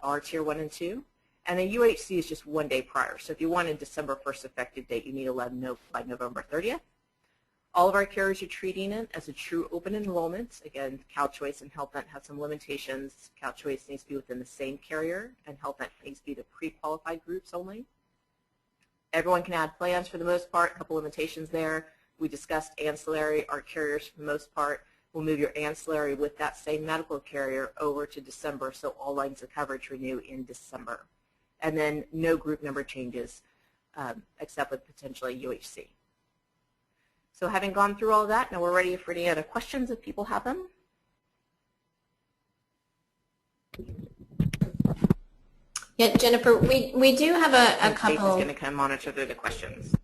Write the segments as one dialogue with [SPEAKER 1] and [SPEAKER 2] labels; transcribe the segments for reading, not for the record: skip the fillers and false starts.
[SPEAKER 1] are Tier 1 and 2. And then UHC is just 1 day prior. So if you want a December 1st effective date, you need to let them know by November 30th. All of our carriers are treating it as a true open enrollment. Again, CalChoice and HealthNet have some limitations. CalChoice needs to be within the same carrier, and HealthNet needs to be the pre-qualified groups only. Everyone can add plans for the most part, a couple limitations there. We discussed ancillary. Our carriers, for the most part, will move your ancillary with that same medical carrier over to December, so all lines of coverage renew in December. And then no group number changes except with potentially UHC. So having gone through all that, now we're ready for any other questions if people have them.
[SPEAKER 2] Yeah, Jennifer, we do have a couple.
[SPEAKER 1] Stacey's going to kind of monitor through the questions.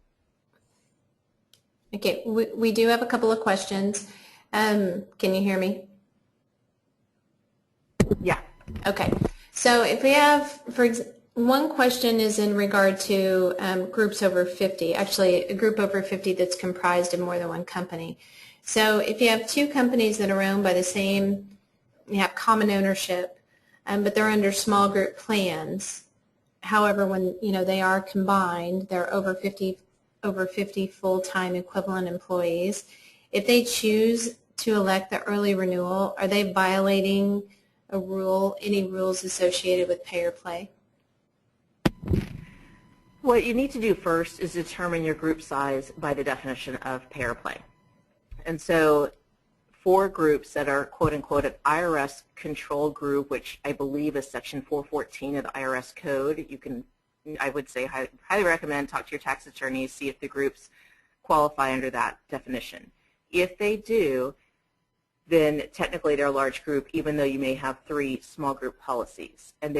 [SPEAKER 2] Okay, we do have a couple of questions. Can you hear me?
[SPEAKER 1] Yeah.
[SPEAKER 2] Okay. So if we have, for example, one question is in regard to groups over 50, actually a group over 50 that's comprised of more than one company. So if you have two companies that are owned by the same, you have common ownership, but they're under small group plans. However, when they are combined, they're over 50 full-time equivalent employees. If they choose to elect the early renewal, are they violating a rule, any rules associated with pay or play?
[SPEAKER 1] What you need to do first is determine your group size by the definition of pay or play. And so for groups that are quote-unquote an IRS control group, which I believe is section 414 of the IRS code, you can, I would say highly recommend talk to your tax attorney, see if the groups qualify under that definition. If they do, then technically they're a large group, even though you may have 3 small group policies, and they